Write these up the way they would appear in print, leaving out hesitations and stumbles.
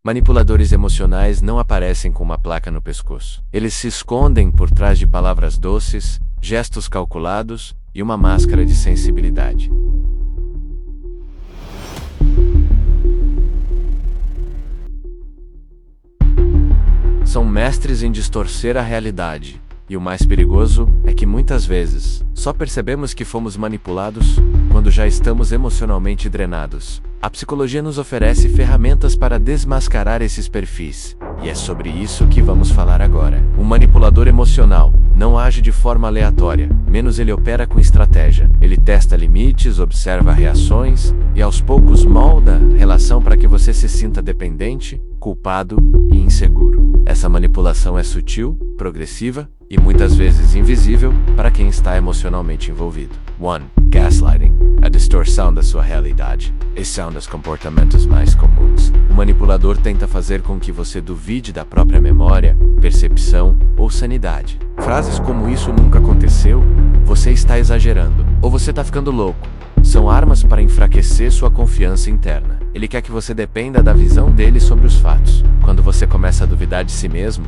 Manipuladores emocionais não aparecem com uma placa no pescoço. Eles se escondem por trás de palavras doces, gestos calculados e uma máscara de sensibilidade. São mestres em distorcer a realidade. E o mais perigoso é que muitas vezes só percebemos que fomos manipulados quando já estamos emocionalmente drenados. A psicologia nos oferece ferramentas para desmascarar esses perfis. E é sobre isso que vamos falar agora. Um manipulador emocional não age de forma aleatória, menos ele opera com estratégia. Ele testa limites, observa reações e aos poucos molda a relação para que você se sinta dependente, culpado e inseguro. Essa manipulação é sutil, progressiva e muitas vezes invisível para quem está emocionalmente envolvido. 1. Gaslighting. A distorção da sua realidade. Esse é um dos comportamentos mais comuns. O manipulador tenta fazer com que você duvide da própria memória, percepção ou sanidade. Frases como "isso nunca aconteceu", "você está exagerando" ou "você está ficando louco" são armas para enfraquecer sua confiança interna. Ele quer que você dependa da visão dele sobre os fatos. Quando você começa a duvidar de si mesmo,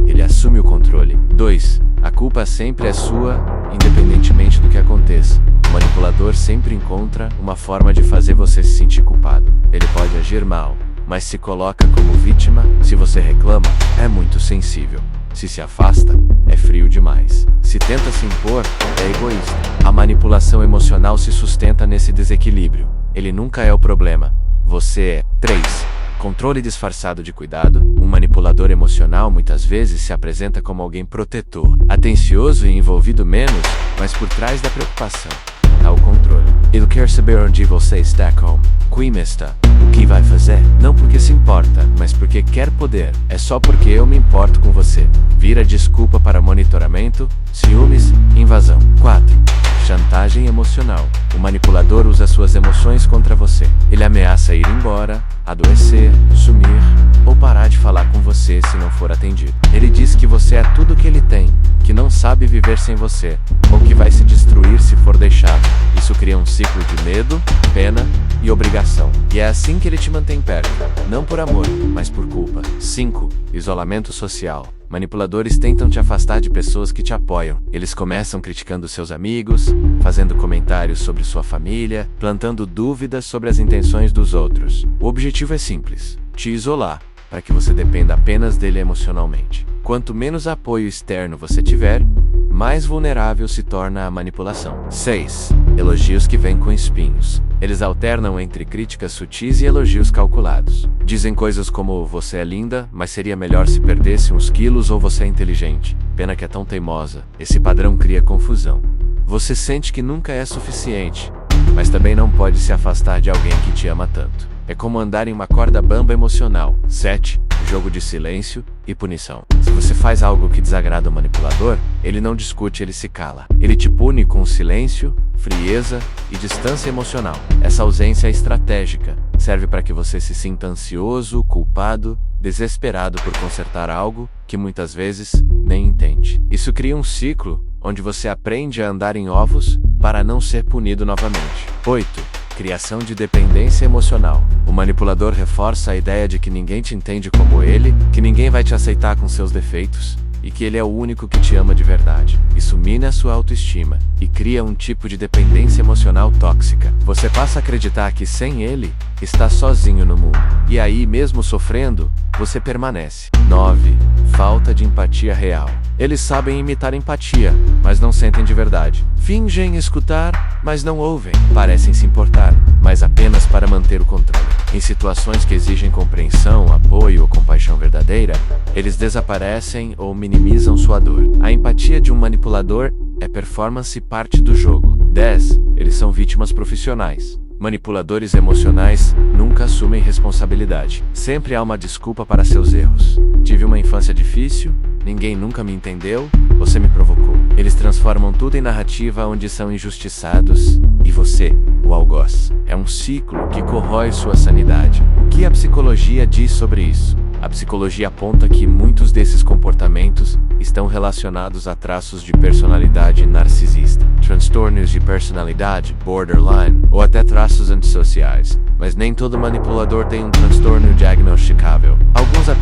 ele assume o controle. 2. A culpa sempre é sua, independentemente do que aconteça. O manipulador sempre encontra uma forma de fazer você se sentir culpado. Ele pode agir mal, mas se coloca como vítima. Se você reclama, é muito sensível. Se afasta, é frio demais. Se tenta se impor, é egoísta. A manipulação emocional se sustenta nesse desequilíbrio. Ele nunca é o problema. Você é. 3. Controle disfarçado de cuidado. Um manipulador emocional muitas vezes se apresenta como alguém protetor, atencioso e envolvido menos, mas por trás da preocupação está o controle. Ele quer saber onde você está, como está, o que vai fazer. Não porque se importa, mas porque quer poder. É só porque eu me importo com você. Vira desculpa para monitoramento, ciúmes, invasão. 4. Chantagem emocional. O manipulador usa suas emoções contra você. Ele ameaça ir embora, adoecer, sumir ou parar de falar com você se não for atendido. Ele diz que você é tudo que ele tem, que não sabe viver sem você, ou que vai se destruir se for deixado. Isso cria um ciclo de medo, pena e obrigação. E é assim que ele te mantém perto, não por amor, mas por culpa. 5. Isolamento social. Manipuladores tentam te afastar de pessoas que te apoiam. Eles começam criticando seus amigos, fazendo comentários sobre sua família, plantando dúvidas sobre as intenções dos outros. O objetivo é simples: te isolar, para que você dependa apenas dele emocionalmente. Quanto menos apoio externo você tiver, mais vulnerável se torna a manipulação. 6. Elogios que vêm com espinhos. Eles alternam entre críticas sutis e elogios calculados. Dizem coisas como "você é linda, mas seria melhor se perdesse uns quilos", ou "você é inteligente, pena que é tão teimosa". Esse padrão cria confusão. Você sente que nunca é suficiente, mas também não pode se afastar de alguém que te ama tanto. É como andar em uma corda bamba emocional. 7. Jogo de silêncio e punição. Se você faz algo que desagrada o manipulador, ele não discute, ele se cala. Ele te pune com silêncio, frieza e distância emocional. Essa ausência é estratégica. Serve para que você se sinta ansioso, culpado, desesperado por consertar algo que muitas vezes nem entende. Isso cria um ciclo onde você aprende a andar em ovos para não ser punido novamente. 8. Criação de dependência emocional. O manipulador reforça a ideia de que ninguém te entende como ele, que ninguém vai te aceitar com seus defeitos e que ele é o único que te ama de verdade. Isso mina a sua autoestima e cria um tipo de dependência emocional tóxica. Você passa a acreditar que sem ele, está sozinho no mundo. E aí, mesmo sofrendo, você permanece. 9. Falta de empatia real. Eles sabem imitar empatia, mas não sentem de verdade. Fingem escutar, mas não ouvem. Parecem se importar, mas apenas para manter o controle. Em situações que exigem compreensão, apoio ou compaixão verdadeira, eles desaparecem ou minimizam sua dor. A empatia de um manipulador é performance e parte do jogo. 10. Eles são vítimas profissionais. Manipuladores emocionais nunca assumem responsabilidade. Sempre há uma desculpa para seus erros. Tive uma infância difícil, ninguém nunca me entendeu, você me provocou. Eles transformam tudo em narrativa onde são injustiçados e você o algoz. É um ciclo que corrói sua sanidade. O que a psicologia diz sobre isso? A psicologia aponta que muitos desses comportamentos estão relacionados a traços de personalidade narcisista, transtornos de personalidade, borderline, ou até traços antissociais. Mas nem todo manipulador tem um transtorno diagnosticável.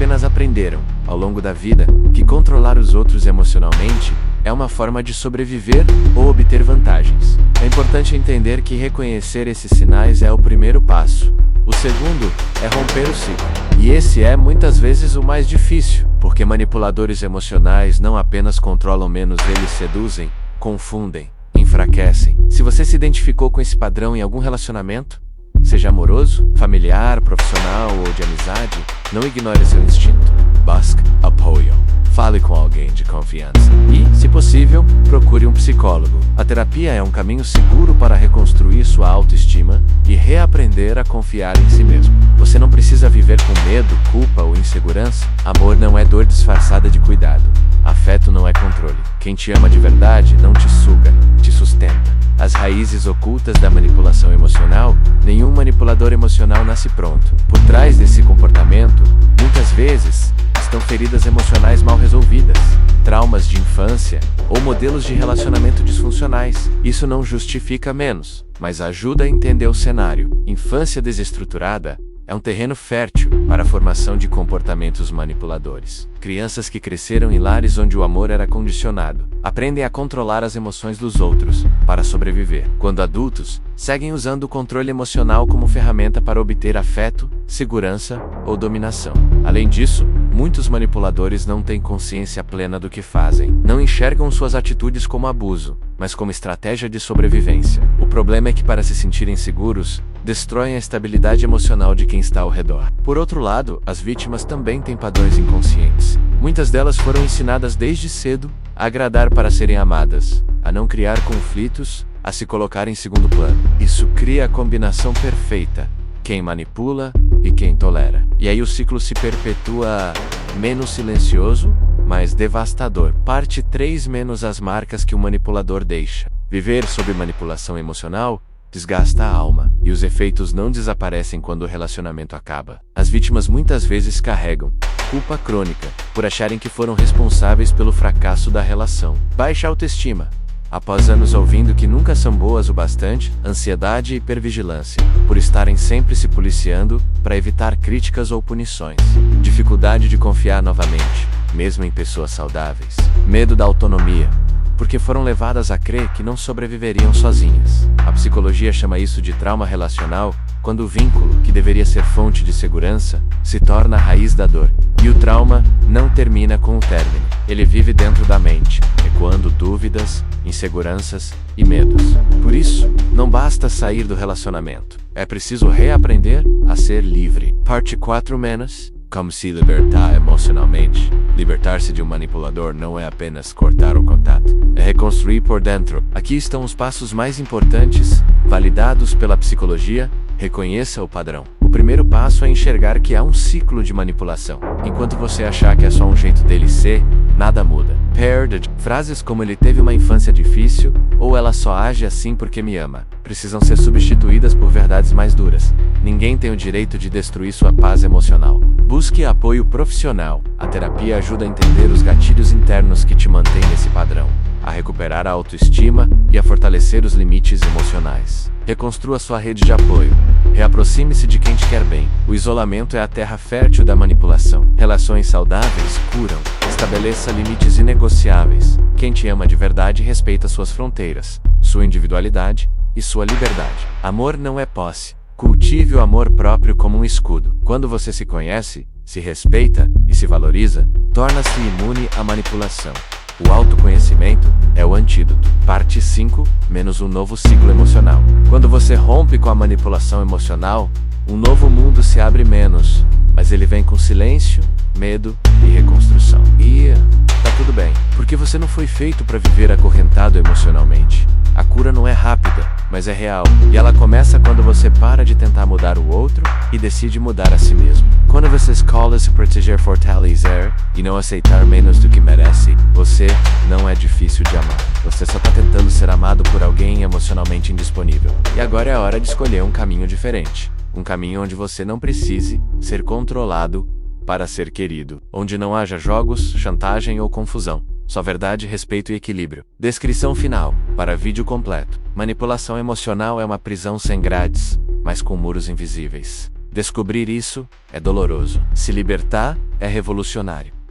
apenas aprenderam, ao longo da vida, que controlar os outros emocionalmente é uma forma de sobreviver ou obter vantagens. É importante entender que reconhecer esses sinais é o primeiro passo. O segundo é romper o ciclo. E esse é muitas vezes o mais difícil, porque manipuladores emocionais não apenas controlam menos, eles seduzem, confundem, enfraquecem. Se você se identificou com esse padrão em algum relacionamento, seja amoroso, familiar, profissional ou de amizade, não ignore seu instinto. Busque apoio. Fale com alguém de confiança. E, se possível, procure um psicólogo. A terapia é um caminho seguro para reconstruir sua autoestima e reaprender a confiar em si mesmo. Você não precisa viver com medo, culpa ou insegurança. Amor não é dor disfarçada de cuidado. Afeto não é controle. Quem te ama de verdade não te suga, te sustenta. As raízes ocultas da manipulação emocional, nenhum manipulador emocional nasce pronto. Por trás desse comportamento, muitas vezes, estão feridas emocionais mal resolvidas, traumas de infância ou modelos de relacionamento disfuncionais. Isso não justifica menos, mas ajuda a entender o cenário. Infância desestruturada é um terreno fértil para a formação de comportamentos manipuladores. Crianças que cresceram em lares onde o amor era condicionado, aprendem a controlar as emoções dos outros para sobreviver. Quando adultos, seguem usando o controle emocional como ferramenta para obter afeto, segurança ou dominação. Além disso, muitos manipuladores não têm consciência plena do que fazem. Não enxergam suas atitudes como abuso, mas como estratégia de sobrevivência. O problema é que, para se sentirem seguros, destroem a estabilidade emocional de quem está ao redor. Por outro lado, as vítimas também têm padrões inconscientes. Muitas delas foram ensinadas desde cedo a agradar para serem amadas, a não criar conflitos, a se colocar em segundo plano. Isso cria a combinação perfeita: quem manipula e quem tolera. E aí o ciclo se perpetua, menos silencioso, mais devastador. Parte 3: menos as marcas que o manipulador deixa. Viver sob manipulação emocional desgasta a alma, e os efeitos não desaparecem quando o relacionamento acaba. As vítimas muitas vezes carregam culpa crônica por acharem que foram responsáveis pelo fracasso da relação. Baixa autoestima após anos ouvindo que nunca são boas o bastante, ansiedade e hipervigilância, por estarem sempre se policiando para evitar críticas ou punições. Dificuldade de confiar novamente, mesmo em pessoas saudáveis. Medo da autonomia, porque foram levadas a crer que não sobreviveriam sozinhas. A psicologia chama isso de trauma relacional, quando o vínculo, que deveria ser fonte de segurança, se torna a raiz da dor. E o trauma não termina com o término. Ele vive dentro da mente, ecoando dúvidas, inseguranças e medos. Por isso, não basta sair do relacionamento. É preciso reaprender a ser livre. Parte 4 menos. Como se libertar emocionalmente. Libertar-se de um manipulador não é apenas cortar o contato, é reconstruir por dentro. Aqui estão os passos mais importantes, validados pela psicologia. Reconheça o padrão. O primeiro passo é enxergar que há um ciclo de manipulação. Enquanto você achar que é só um jeito dele ser, nada muda. Paired. Frases como "ele teve uma infância difícil" ou "ela só age assim porque me ama" precisam ser substituídas por verdades mais duras. Ninguém tem o direito de destruir sua paz emocional. Busque apoio profissional. A terapia ajuda a entender os gatilhos internos que te mantêm nesse padrão, a recuperar a autoestima e a fortalecer os limites emocionais. Reconstrua sua rede de apoio. Reaproxime-se de quem te quer bem. O isolamento é a terra fértil da manipulação. Relações saudáveis curam. Estabeleça limites inegociáveis. Quem te ama de verdade respeita suas fronteiras, sua individualidade e sua liberdade. Amor não é posse. Cultive o amor próprio como um escudo. Quando você se conhece, se respeita e se valoriza, torna-se imune à manipulação. O autoconhecimento é o antídoto. Parte 5, menos um novo ciclo emocional. Quando você rompe com a manipulação emocional, um novo mundo se abre menos, mas ele vem com silêncio, medo e reconstrução. E tá tudo bem, porque você não foi feito para viver acorrentado emocionalmente. A cura não é rápida, mas é real, e ela começa quando você para de tentar mudar o outro e decide mudar a si mesmo. Quando você escolhe se proteger, fortalecer e não aceitar menos do que merece, você não é difícil de amar. Você só tá tentando ser amado por alguém emocionalmente indisponível. E agora é a hora de escolher um caminho diferente. Um caminho onde você não precise ser controlado para ser querido. Onde não haja jogos, chantagem ou confusão. Só verdade, respeito e equilíbrio. Descrição final. Para vídeo completo. Manipulação emocional é uma prisão sem grades, mas com muros invisíveis. Descobrir isso é doloroso. Se libertar é revolucionário.